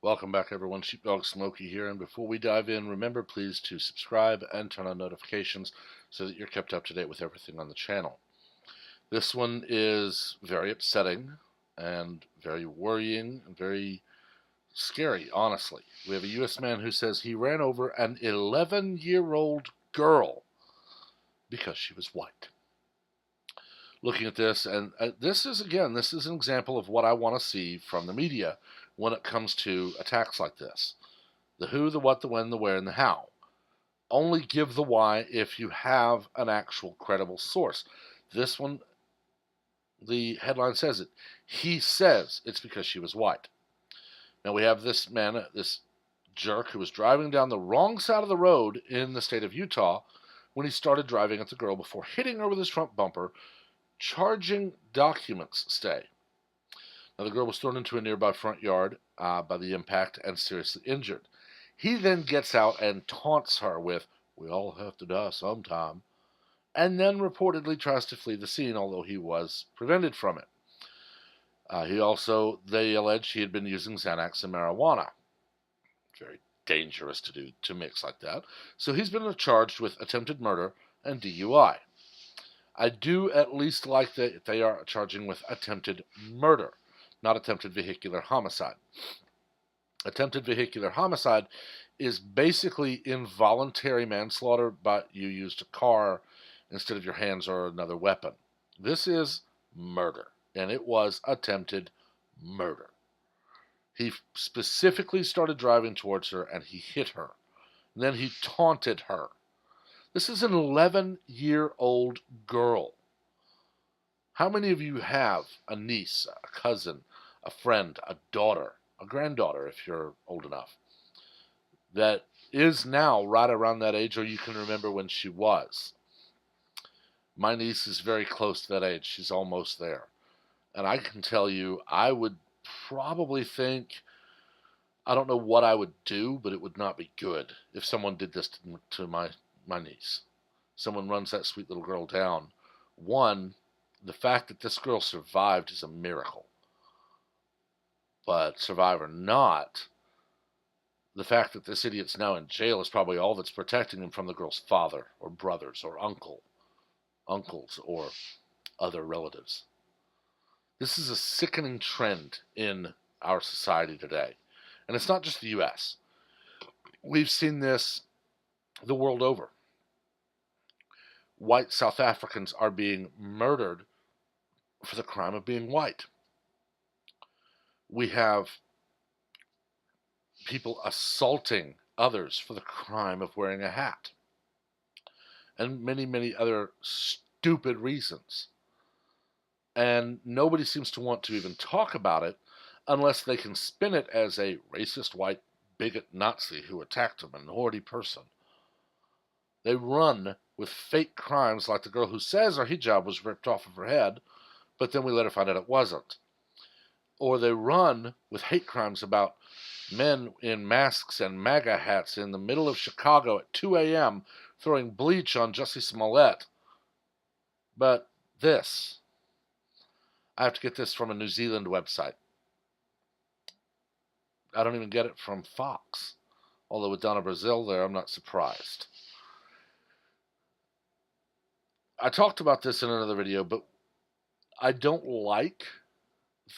Welcome back, everyone. Sheepdog Smokey here. And before we dive in, remember please to subscribe and turn on notifications so that you're kept up to date with everything on the channel. This one is very upsetting and very worrying and very scary, honestly. We have a U.S. man who says he ran over an 11-year-old girl because she was white. Looking at this, and this is an example of what I want to see from the media when it comes to attacks like this. The who, the what, the when, the where, and the how. Only give the why if you have an actual credible source. This one, the headline says it. He says it's because she was white. Now we have this man, this jerk, who was driving down the wrong side of the road in the state of Utah when he started driving at the girl before hitting her with his front bumper, charging documents stay. Now the girl was thrown into a nearby front yard by the impact and seriously injured. He then gets out and taunts her with, "We all have to die sometime," and then reportedly tries to flee the scene, although he was prevented from it. They allege he had been using Xanax and marijuana. Very dangerous to mix like that. So he's been charged with attempted murder and DUI. I do at least like that they are charging with attempted murder, not attempted vehicular homicide. Attempted vehicular homicide is basically involuntary manslaughter, but you used a car instead of your hands or another weapon. This is murder, and it was attempted murder. He specifically started driving towards her, and he hit her. And then he taunted her. This is an 11-year-old girl. How many of you have a niece, a cousin, a friend, a daughter, a granddaughter, if you're old enough, that is now right around that age, or you can remember when she was? My niece is very close to that age. She's almost there. And I can tell you, I would probably think, I don't know what I would do, but it would not be good if someone did this to my niece. Someone runs that sweet little girl down. One, the fact that this girl survived is a miracle. But survive or not, the fact that this idiot's now in jail is probably all that's protecting him from the girl's father or brothers or uncles or other relatives. This is a sickening trend in our society today. And it's not just the U.S. We've seen this the world over. White South Africans are being murdered for the crime of being white. We have people assaulting others for the crime of wearing a hat. And many, many other stupid reasons. And nobody seems to want to even talk about it unless they can spin it as a racist white bigot Nazi who attacked a minority person. They run with fake crimes like the girl who says her hijab was ripped off of her head, but then we later find out it wasn't. Or they run with hate crimes about men in masks and MAGA hats in the middle of Chicago at 2 a.m. throwing bleach on Jussie Smollett. But this, I have to get this from a New Zealand website. I don't even get it from Fox. Although with Donna Brazil there, I'm not surprised. I talked about this in another video, but I don't like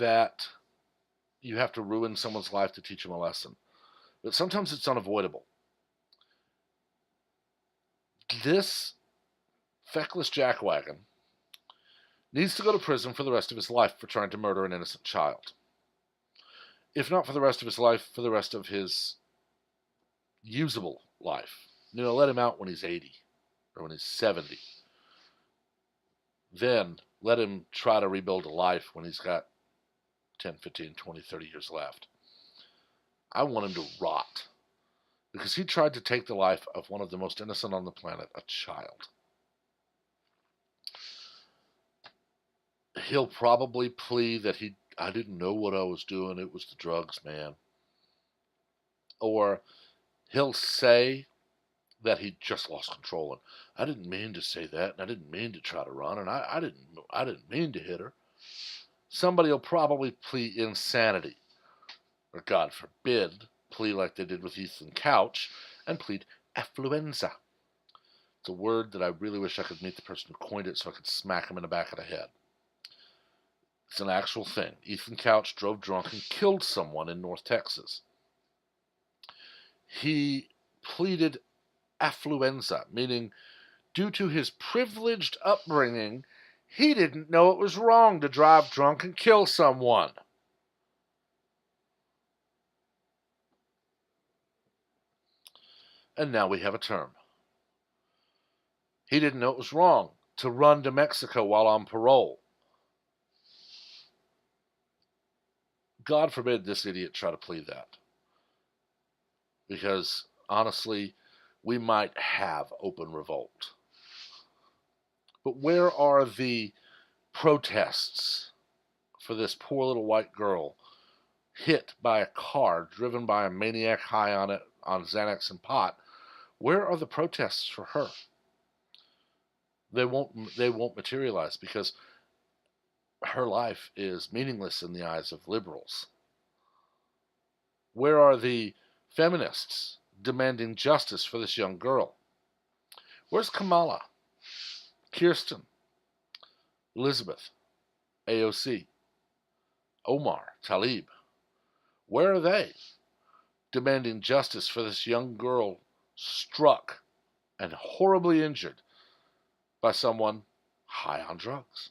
that you have to ruin someone's life to teach them a lesson. But sometimes it's unavoidable. This feckless jackwagon needs to go to prison for the rest of his life for trying to murder an innocent child. If not for the rest of his life, for the rest of his usable life. Let him out when he's 80 or when he's 70. Then let him try to rebuild a life when he's got 10, 15, 20, 30 years left. I want him to rot because he tried to take the life of one of the most innocent on the planet, a child. He'll probably plead that I didn't know what I was doing, it was the drugs, man. Or he'll say that he just lost control and I didn't mean to say that and I didn't mean to try to run and I didn't mean to hit her. Somebody will probably plead insanity. or God forbid, plead like they did with Ethan Couch and plead affluenza. It's a word that I really wish I could meet the person who coined it so I could smack him in the back of the head. It's an actual thing. Ethan Couch drove drunk and killed someone in North Texas. He pleaded affluenza, meaning due to his privileged upbringing, he didn't know it was wrong to drive drunk and kill someone. And now we have a term. He didn't know it was wrong to run to Mexico while on parole. God forbid this idiot try to plead that. Because, honestly, we might have open revolt. But where are the protests for this poor little white girl hit by a car driven by a maniac high on Xanax and pot? Where are the protests for her? They won't materialize because her life is meaningless in the eyes of liberals. Where are the feminists demanding justice for this young girl? Where's Kamala, Kirsten, Elizabeth, AOC, Omar, Talib? Where are they demanding justice for this young girl struck and horribly injured by someone high on drugs?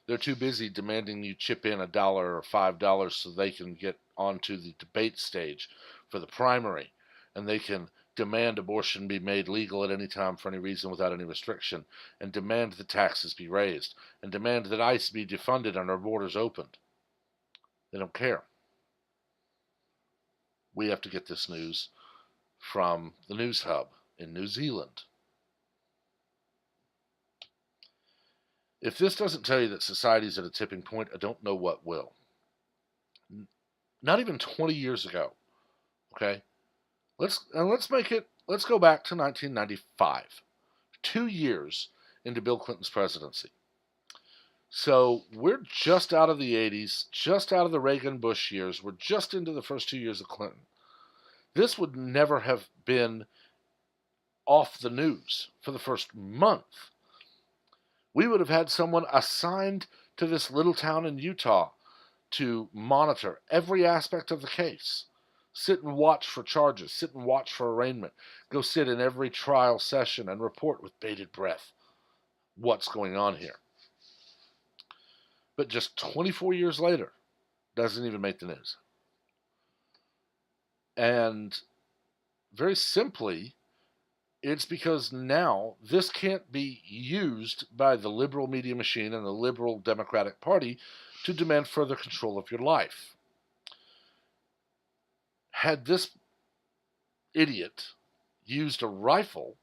They're too busy demanding you chip in $1 or $5 so they can get onto the debate stage for the primary, and they can demand abortion be made legal at any time for any reason without any restriction, and demand that taxes be raised, and demand that ICE be defunded and our borders opened. They don't care. We have to get this news from the News Hub in New Zealand. If this doesn't tell you that society's at a tipping point, I don't know what will. Not even 20 years ago, okay? Let's go back to 1995. 2 years into Bill Clinton's presidency. So we're just out of the 80s, just out of the Reagan-Bush years. We're just into the first 2 years of Clinton. This would never have been off the news for the first month. We would have had someone assigned to this little town in Utah to monitor every aspect of the case. Sit and watch for charges, sit and watch for arraignment, go sit in every trial session and report with bated breath what's going on here. But just 24 years later, doesn't even make the news. And very simply, it's because now this can't be used by the liberal media machine and the liberal Democratic Party to demand further control of your life. Had this idiot used a rifle,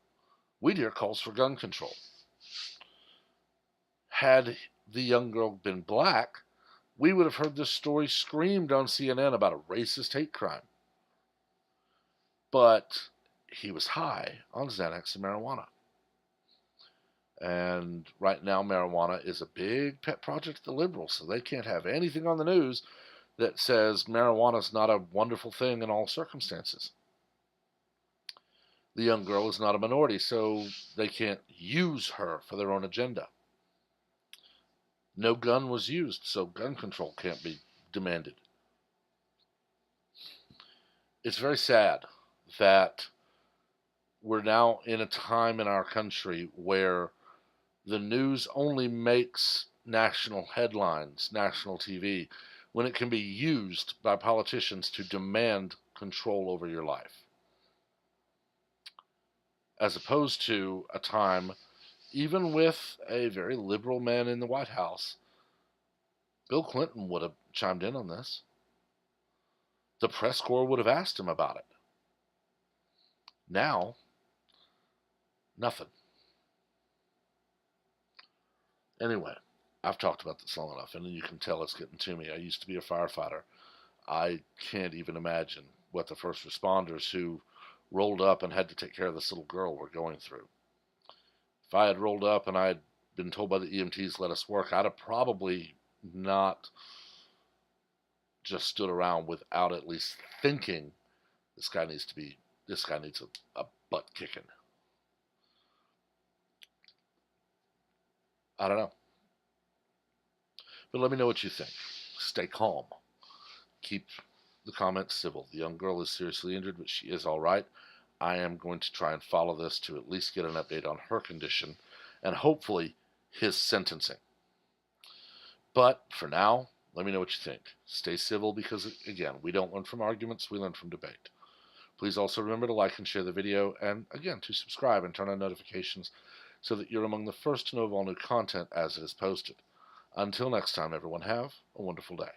we'd hear calls for gun control. Had the young girl been black, we would have heard this story screamed on CNN about a racist hate crime. But he was high on Xanax and marijuana. And right now, marijuana is a big pet project of the liberals, so they can't have anything on the news that says marijuana is not a wonderful thing in all circumstances. The young girl is not a minority, so they can't use her for their own agenda. No gun was used, so gun control can't be demanded. It's very sad that we're now in a time in our country where the news only makes national headlines, national TV, when it can be used by politicians to demand control over your life. As opposed to a time, even with a very liberal man in the White House, Bill Clinton would have chimed in on this. The press corps would have asked him about it. Now, nothing. Anyway, I've talked about this long enough, and you can tell it's getting to me. I used to be a firefighter. I can't even imagine what the first responders who rolled up and had to take care of this little girl were going through. If I had rolled up and I had been told by the EMTs, let us work, I'd have probably not just stood around without at least thinking this guy needs a butt kicking. I don't know. But let me know what you think. Stay calm. Keep the comments civil. The young girl is seriously injured, but she is all right. I am going to try and follow this to at least get an update on her condition and hopefully his sentencing. But for now, let me know what you think. Stay civil because, again, we don't learn from arguments, we learn from debate. Please also remember to like and share the video, and again, to subscribe and turn on notifications so that you're among the first to know of all new content as it is posted. Until next time, everyone, have a wonderful day.